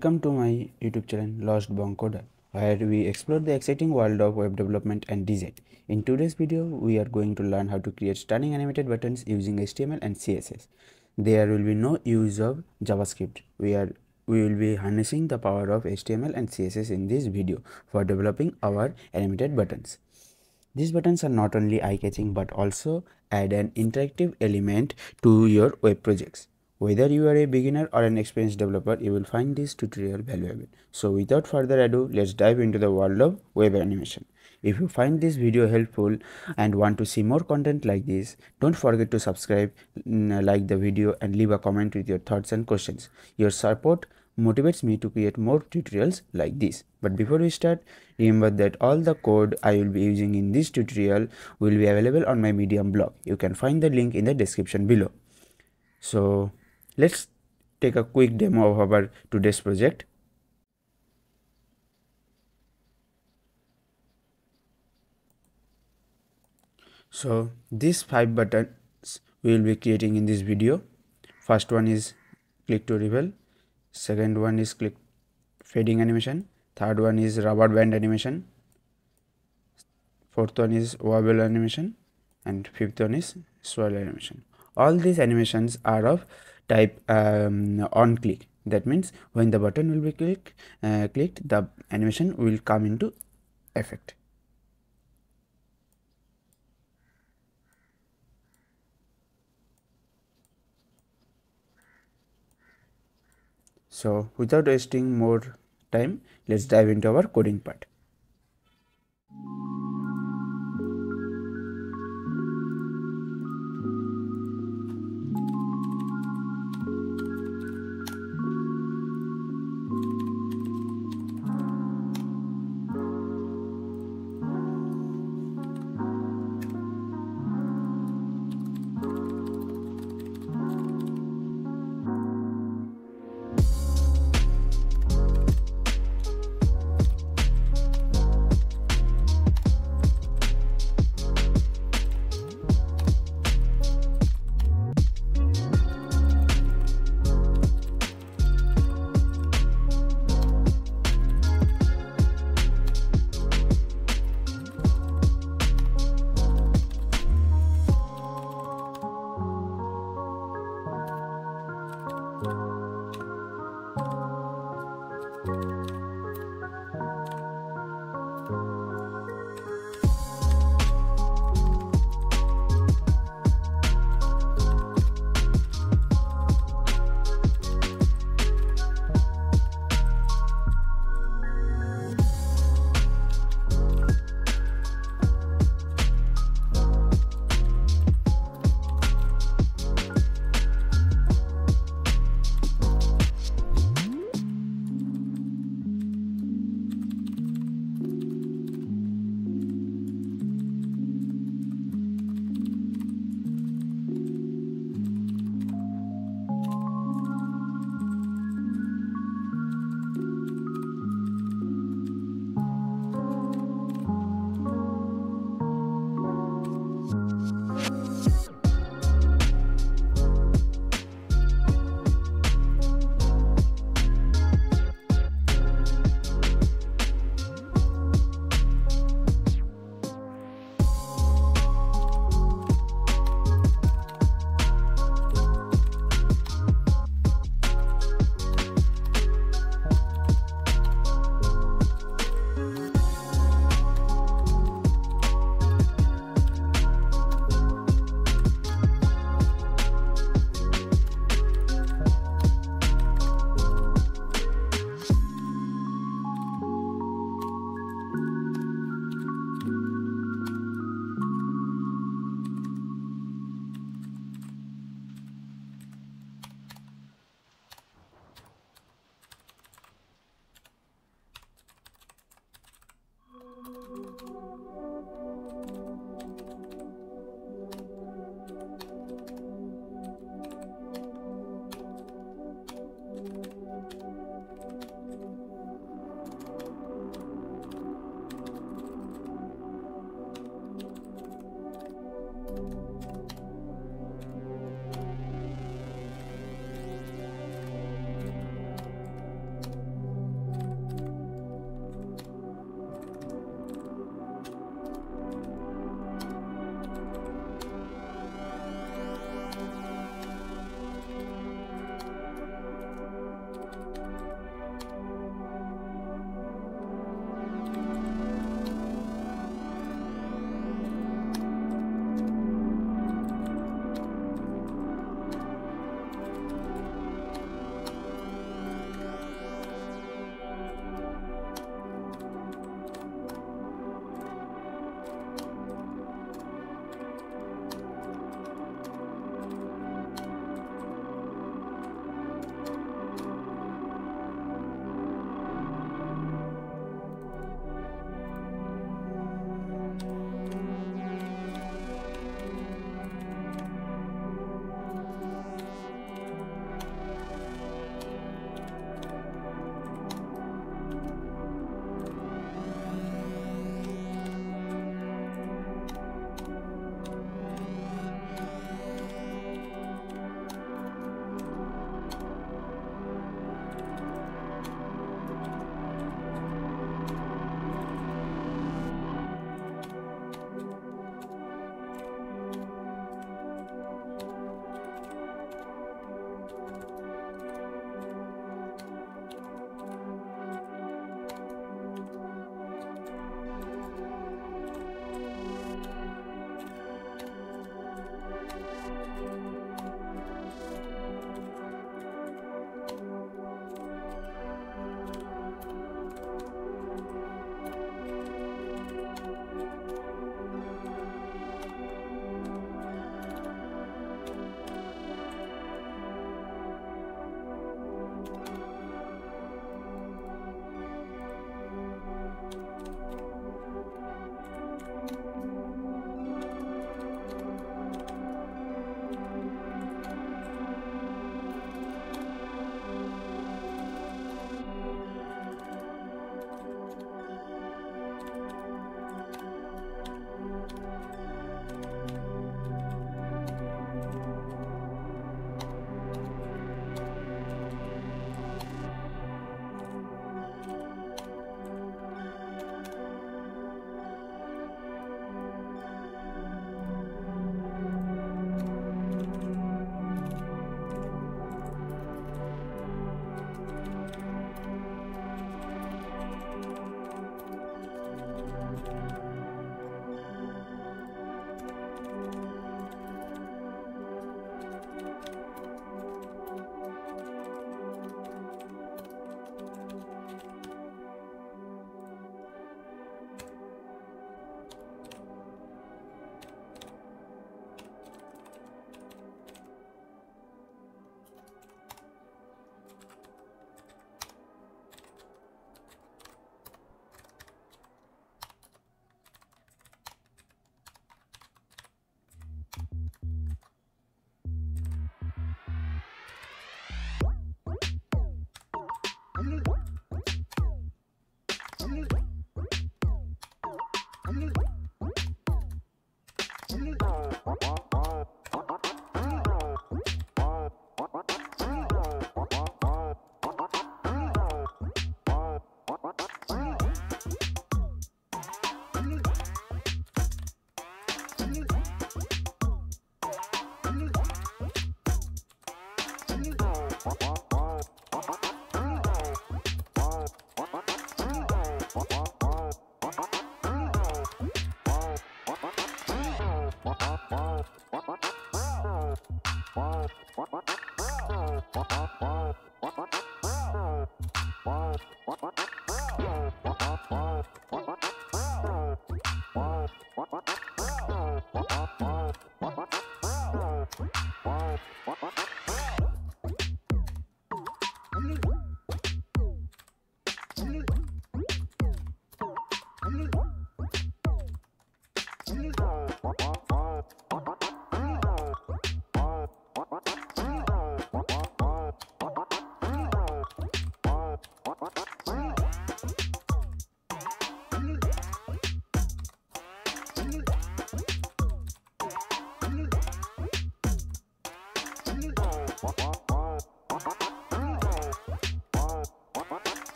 Welcome to my YouTube channel Lost Born Coder, where we explore the exciting world of web development and design. In today's video, we are going to learn how to create stunning animated buttons using HTML and CSS. There will be no use of JavaScript. We will be harnessing the power of HTML and CSS in this video for developing our animated buttons. These buttons are not only eye-catching but also add an interactive element to your web projects. Whether you are a beginner or an experienced developer, you will find this tutorial valuable. So without further ado, let's dive into the world of web animation. If you find this video helpful and want to see more content like this, don't forget to subscribe, like the video and leave a comment with your thoughts and questions. Your support motivates me to create more tutorials like this. But before we start, remember that all the code I will be using in this tutorial will be available on my Medium blog. You can find the link in the description below. So let's take a quick demo of our today's project. So these 5 buttons we will be creating in this video. First one is click to reveal, second one is click fading animation, third one is rubber band animation, fourth one is wobble animation, and fifth one is swirl animation. All these animations are of type on click. That means when the button will be clicked, the animation will come into effect. So without wasting more time, let's dive into our coding part.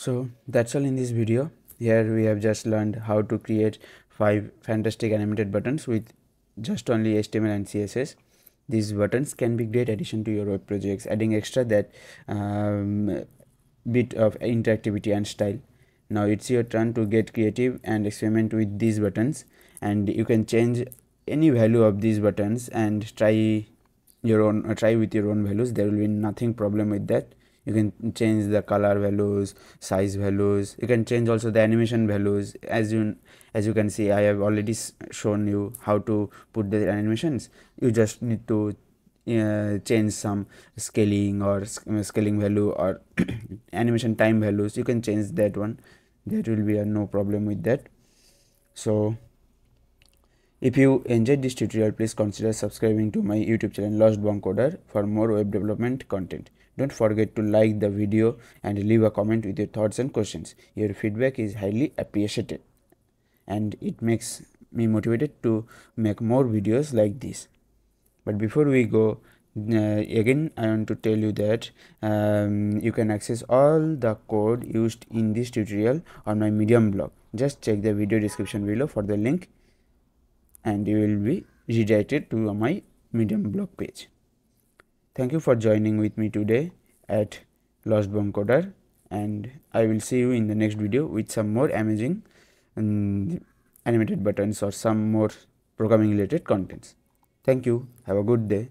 So that's all in this video. Here we have just learned how to create 5 fantastic animated buttons with just only HTML and CSS. These buttons can be great addition to your web projects, adding extra that bit of interactivity and style. Now it's your turn to get creative and experiment with these buttons, and you can change any value of these buttons and try with your own values. There will be nothing problem with that. You can change the color values, size values. You can change also the animation values. As you can see, I have already shown you how to put the animations. You just need to change some scaling or scaling value or animation time values. You can change that one. There will be no problem with that. So if you enjoyed this tutorial, please consider subscribing to my YouTube channel Lost Bomb Coder for more web development content. Don't forget to like the video and leave a comment with your thoughts and questions. Your feedback is highly appreciated and it makes me motivated to make more videos like this. But before we go, again I want to tell you that you can access all the code used in this tutorial on my Medium blog. Just check the video description below for the link and you will be redirected to my Medium blog page. Thank you for joining with me today at Lost Bomb Coder, and I will see you in the next video with some more amazing animated buttons or some more programming related contents. Thank you. Have a good day.